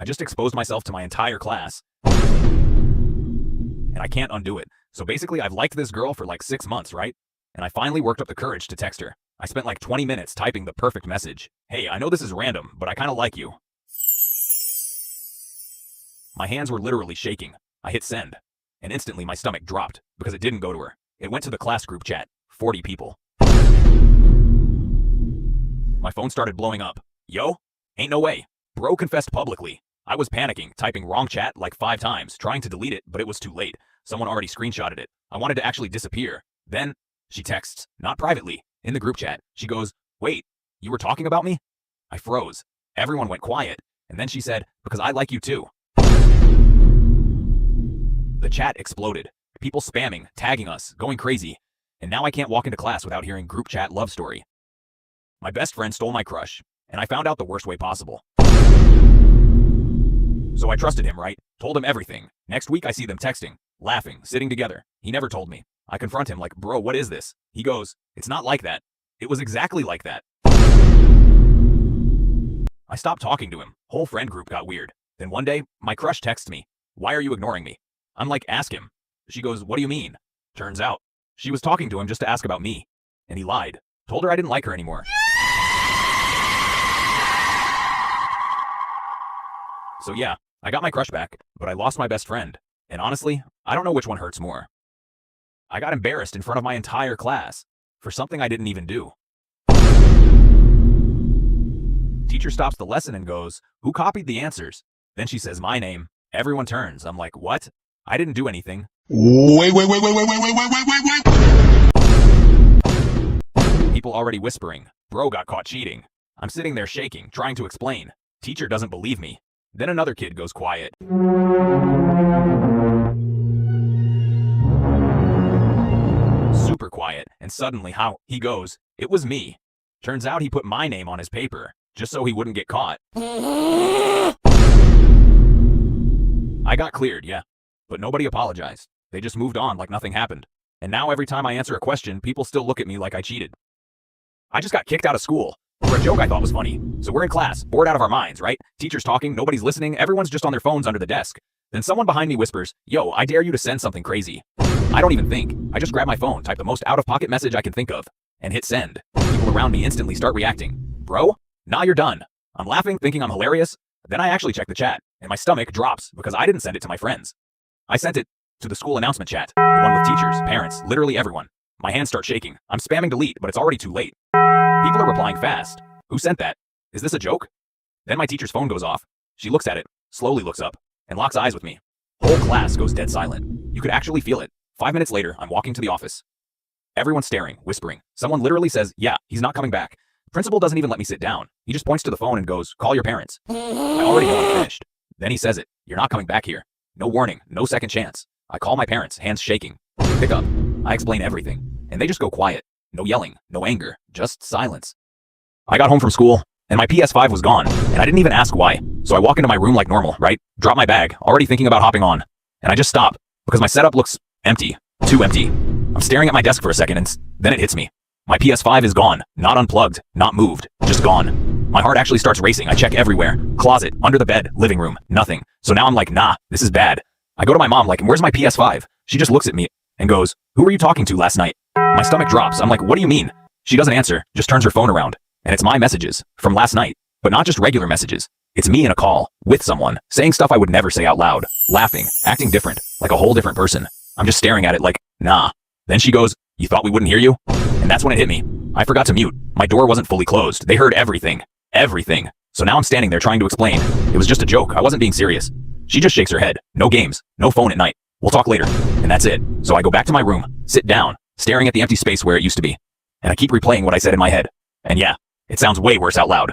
I just exposed myself to my entire class. And I can't undo it. So basically, I've liked this girl for like 6 months, right? And I finally worked up the courage to text her. I spent like 20 minutes typing the perfect message. Hey, I know this is random, but I kind of like you. My hands were literally shaking. I hit send. And instantly my stomach dropped because it didn't go to her. It went to the class group chat. 40 people. My phone started blowing up. Yo? Ain't no way. Bro confessed publicly. I was panicking, typing wrong chat like 5 times, trying to delete it, but it was too late. Someone already screenshotted it. I wanted to actually disappear. Then, she texts, not privately, in the group chat. She goes, wait, you were talking about me? I froze. Everyone went quiet. And then she said, because I like you too. The chat exploded. People spamming, tagging us, going crazy. And now I can't walk into class without hearing group chat love story. My best friend stole my crush, and I found out the worst way possible. So I trusted him, right? Told him everything. Next week I see them texting, laughing, sitting together. He never told me. I confront him like, bro, what is this? He goes, it's not like that. It was exactly like that. I stopped talking to him. Whole friend group got weird. Then one day, my crush texts me. Why are you ignoring me? I'm like, ask him. She goes, what do you mean? Turns out, she was talking to him just to ask about me. And he lied. Told her I didn't like her anymore. So yeah, I got my crush back, but I lost my best friend. And honestly, I don't know which one hurts more. I got embarrassed in front of my entire class for something I didn't even do. Teacher stops the lesson and goes, who copied the answers? Then she says my name. Everyone turns. I'm like, what? I didn't do anything. Wait. People already whispering. Bro got caught cheating. I'm sitting there shaking, trying to explain. Teacher doesn't believe me. Then another kid goes quiet. Super quiet, and suddenly he goes, it was me. Turns out he put my name on his paper, just so he wouldn't get caught. I got cleared, yeah. But nobody apologized. They just moved on like nothing happened. And now every time I answer a question, people still look at me like I cheated. I just got kicked out of school for a joke I thought was funny. So we're in class, bored out of our minds, right? Teacher's talking, nobody's listening, everyone's just on their phones under the desk. Then someone behind me whispers, yo, I dare you to send something crazy. I don't even think. I just grab my phone, type the most out-of-pocket message I can think of, and hit send. People around me instantly start reacting. Bro? Nah, you're done. I'm laughing, thinking I'm hilarious. Then I actually check the chat, and my stomach drops because I didn't send it to my friends. I sent it to the school announcement chat, the one with teachers, parents, literally everyone. My hands start shaking. I'm spamming delete, but it's already too late. People are replying fast. Who sent that? Is this a joke? Then my teacher's phone goes off. She looks at it, slowly looks up, and locks eyes with me. Whole class goes dead silent. You could actually feel it. 5 minutes later, I'm walking to the office. Everyone's staring, whispering. Someone literally says, yeah, he's not coming back. Principal doesn't even let me sit down. He just points to the phone and goes, call your parents. I already know I'm finished. Then he says it. You're not coming back here. No warning, no second chance. I call my parents, hands shaking. They pick up. I explain everything. And they just go quiet. No yelling, no anger, just silence. I got home from school, and my PS5 was gone, and I didn't even ask why. So I walk into my room like normal, right? Drop my bag, already thinking about hopping on. And I just stop, because my setup looks empty. Too empty. I'm staring at my desk for a second, and then it hits me. My PS5 is gone. Not unplugged, not moved, just gone. My heart actually starts racing. I check everywhere. Closet, under the bed, living room, nothing. So now I'm like, nah, this is bad. I go to my mom like, where's my PS5? She just looks at me and goes, who were you talking to last night? My stomach drops. I'm like, what do you mean? She doesn't answer, just turns her phone around. And it's my messages from last night, but not just regular messages. It's me in a call with someone, saying stuff I would never say out loud, laughing, acting different, like a whole different person. I'm just staring at it like, nah. Then she goes, you thought we wouldn't hear you? And that's when it hit me. I forgot to mute. My door wasn't fully closed. They heard everything. Everything. So now I'm standing there trying to explain. It was just a joke. I wasn't being serious. She just shakes her head. No games. No phone at night. We'll talk later. And that's it. So I go back to my room, sit down, staring at the empty space where it used to be. And I keep replaying what I said in my head. And yeah, it sounds way worse out loud.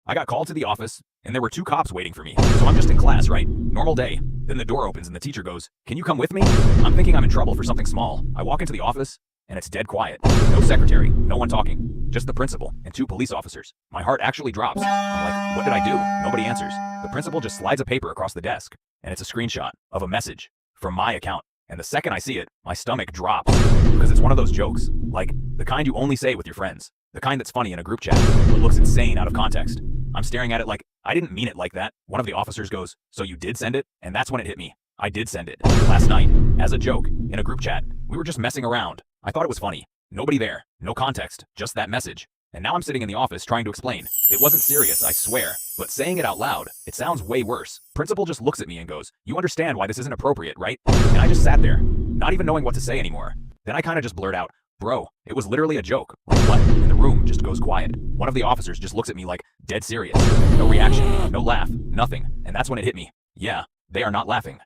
I got called to the office, and there were 2 cops waiting for me. So I'm just in class, right? Normal day. Then the door opens and the teacher goes, can you come with me? I'm thinking I'm in trouble for something small. I walk into the office, and it's dead quiet. No secretary, no one talking. Just the principal and 2 police officers. My heart actually drops. I'm like, what did I do? Nobody answers. The principal just slides a paper across the desk, and it's a screenshot of a message from my account. And the second I see it, my stomach drops. Because it's one of those jokes. Like, the kind you only say with your friends. The kind that's funny in a group chat, but looks insane out of context. I'm staring at it like, I didn't mean it like that. One of the officers goes, so you did send it? And that's when it hit me. I did send it. Last night. As a joke. In a group chat. We were just messing around. I thought it was funny. Nobody there. No context. Just that message. And now I'm sitting in the office trying to explain. It wasn't serious, I swear. But saying it out loud, it sounds way worse. Principal just looks at me and goes, you understand why this isn't appropriate, right? And I just sat there, not even knowing what to say anymore. Then I kind of just blurt out, bro, it was literally a joke. Like what? And the room just goes quiet. One of the officers just looks at me like, dead serious. No reaction, no laugh, nothing. And that's when it hit me. Yeah, they are not laughing.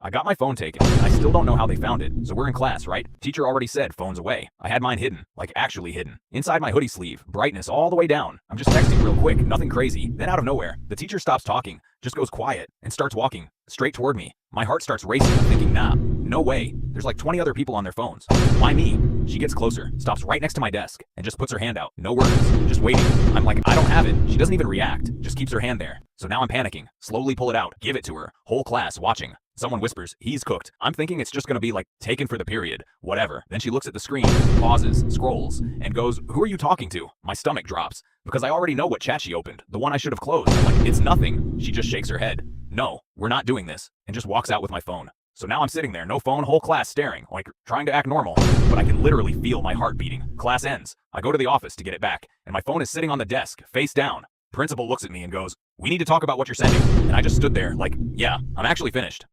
I got my phone taken. I still don't know how they found it. So we're in class, right? Teacher already said phone's away. I had mine hidden, like actually hidden. Inside my hoodie sleeve, brightness all the way down. I'm just texting real quick, nothing crazy. Then out of nowhere, the teacher stops talking, just goes quiet, and starts walking straight toward me. My heart starts racing, I'm thinking, nah, no way. There's like 20 other people on their phones. Why me? She gets closer, stops right next to my desk, and just puts her hand out. No words, just waiting. I'm like, I don't have it. She doesn't even react, just keeps her hand there. So now I'm panicking. Slowly pull it out, give it to her. Whole class watching. Someone whispers, he's cooked. I'm thinking it's just gonna be like, taken for the period, whatever. Then she looks at the screen, pauses, scrolls, and goes, who are you talking to? My stomach drops, because I already know what chat she opened, the one I should have closed. I'm like, it's nothing. She just shakes her head. No, we're not doing this, and just walks out with my phone. So now I'm sitting there, no phone, whole class staring, like trying to act normal, but I can literally feel my heart beating. Class ends. I go to the office to get it back, and my phone is sitting on the desk, face down. Principal looks at me and goes, we need to talk about what you're sending. And I just stood there like, yeah, I'm actually finished.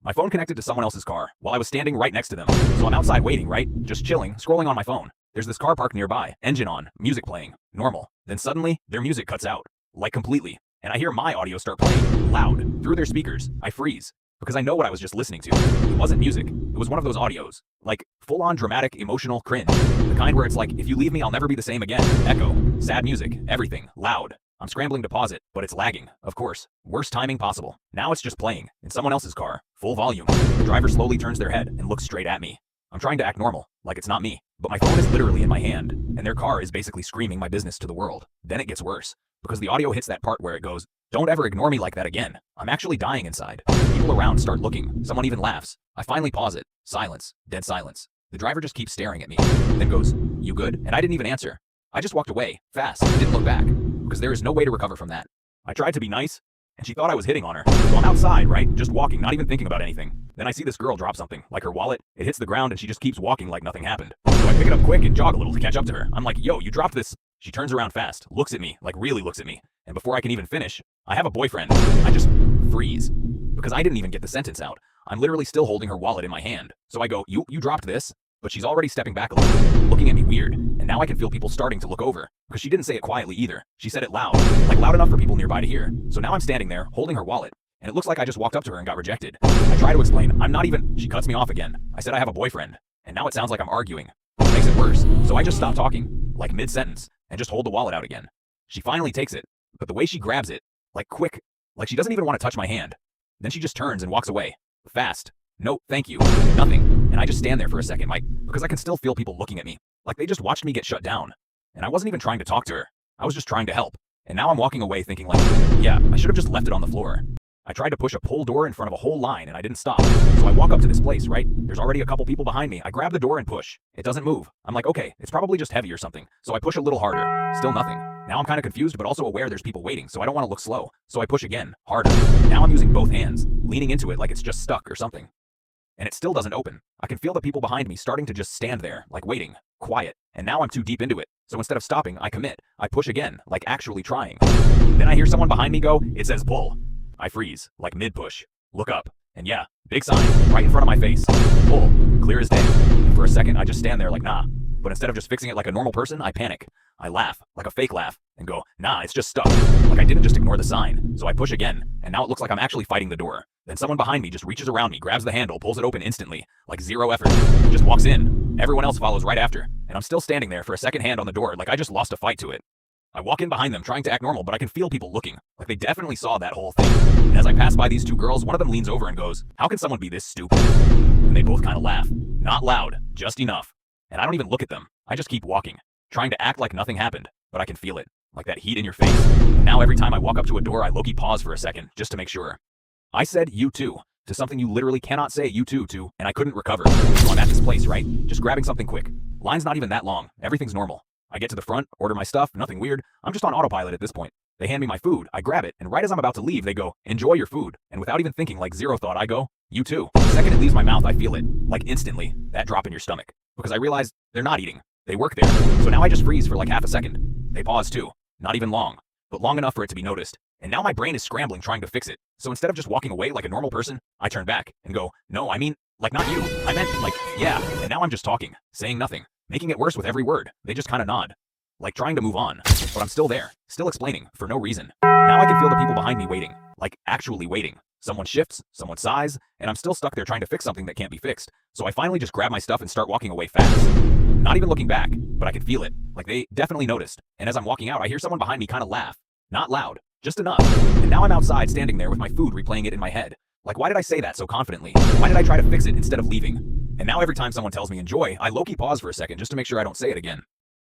My phone connected to someone else's car while I was standing right next to them. So I'm outside waiting, right? Just chilling, scrolling on my phone. There's this car parked nearby, engine on, music playing, normal. Then suddenly, their music cuts out, like completely. And I hear my audio start playing, loud, through their speakers. I freeze, because I know what I was just listening to. It wasn't music, it was one of those audios. Like, full-on dramatic, emotional cringe. The kind where it's like, if you leave me, I'll never be the same again. Echo, sad music, everything, loud. I'm scrambling to pause it, but it's lagging, of course. Worst timing possible. Now it's just playing, in someone else's car, full volume. The driver slowly turns their head and looks straight at me. I'm trying to act normal, like it's not me. But my phone is literally in my hand, and their car is basically screaming my business to the world. Then it gets worse, because the audio hits that part where it goes, don't ever ignore me like that again. I'm actually dying inside. People around start looking. Someone even laughs. I finally pause it. Silence. Dead silence. The driver just keeps staring at me, then goes, you good? And I didn't even answer. I just walked away, fast, didn't look back. Because there is no way to recover from that. I tried to be nice, and she thought I was hitting on her. So I'm outside, right? Just walking, not even thinking about anything. Then I see this girl drop something, like her wallet. It hits the ground and she just keeps walking like nothing happened. So I pick it up quick and jog a little to catch up to her. I'm like, yo, you dropped this. She turns around fast, looks at me, like really looks at me. And before I can even finish, I have a boyfriend. I just freeze. Because I didn't even get the sentence out. I'm literally still holding her wallet in my hand. So I go, you dropped this? But she's already stepping back a little, looking at me weird, and now I can feel people starting to look over, because she didn't say it quietly either. She said it loud, like loud enough for people nearby to hear. So now I'm standing there, holding her wallet, and it looks like I just walked up to her and got rejected. I try to explain, I'm not even, she cuts me off again. I said I have a boyfriend, and now it sounds like I'm arguing, which makes it worse. So I just stop talking, like mid-sentence, and just hold the wallet out again. She finally takes it, but the way she grabs it, like quick, like she doesn't even want to touch my hand. Then she just turns and walks away, fast. No, thank you. Nothing. And I just stand there for a second, because I can still feel people looking at me, like they just watched me get shut down. And I wasn't even trying to talk to her. I was just trying to help. And now I'm walking away thinking like, yeah, I should have just left it on the floor. I tried to push a pull door in front of a whole line and I didn't stop. So I walk up to this place, right? There's already a couple people behind me. I grab the door and push. It doesn't move. I'm like, okay, it's probably just heavy or something. So I push a little harder. Still nothing. Now I'm kind of confused, but also aware there's people waiting, so I don't want to look slow. So I push again, harder. Now I'm using both hands, leaning into it like it's just stuck or something. And it still doesn't open. I can feel the people behind me starting to just stand there, like waiting, quiet. And now I'm too deep into it. So instead of stopping, I commit. I push again, like actually trying. Then I hear someone behind me go, it says pull. I freeze, like mid-push. Look up. And yeah, big sign, right in front of my face. Pull, clear as day. And for a second, I just stand there like, nah. But instead of just fixing it like a normal person, I panic. I laugh, like a fake laugh, and go, nah, it's just stuck. Like I didn't just ignore the sign. So I push again, and now it looks like I'm actually fighting the door. Then someone behind me just reaches around me, grabs the handle, pulls it open instantly, like zero effort. Just walks in. Everyone else follows right after. And I'm still standing there for a second hand on the door, like I just lost a fight to it. I walk in behind them trying to act normal, but I can feel people looking, like they definitely saw that whole thing. And as I pass by these two girls, one of them leans over and goes, how can someone be this stupid? And they both kind of laugh. Not loud, just enough. And I don't even look at them. I just keep walking, trying to act like nothing happened, but I can feel it, like that heat in your face. And now every time I walk up to a door, I low-key pause for a second, just to make sure. I said you too, to something you literally cannot say you too to, and I couldn't recover. So I'm at this place, right? Just grabbing something quick. Line's not even that long. Everything's normal. I get to the front, order my stuff, nothing weird. I'm just on autopilot at this point. They hand me my food, I grab it, and right as I'm about to leave, they go, "Enjoy your food." And without even thinking, like zero thought, I go, "You too." The second it leaves my mouth, I feel it, like instantly, that drop in your stomach. Because I realize they're not eating. They work there. So now I just freeze for like half a second. They pause too. Not even long, but long enough for it to be noticed. And now my brain is scrambling trying to fix it. So instead of just walking away like a normal person, I turn back and go, "No, I mean, like not you. I meant like, yeah." And now I'm just talking, saying nothing, making it worse with every word. They just kind of nod, like trying to move on. But I'm still there, still explaining, for no reason. Now I can feel the people behind me waiting, like actually waiting. Someone shifts, someone sighs, and I'm still stuck there trying to fix something that can't be fixed. So I finally just grab my stuff and start walking away fast. Not even looking back, but I can feel it, like they definitely noticed. And as I'm walking out, I hear someone behind me kind of laugh. Not loud, just enough. And now I'm outside standing there with my food replaying it in my head. Like, why did I say that so confidently? Why did I try to fix it instead of leaving? And now every time someone tells me enjoy, I low-key pause for a second just to make sure I don't say it again.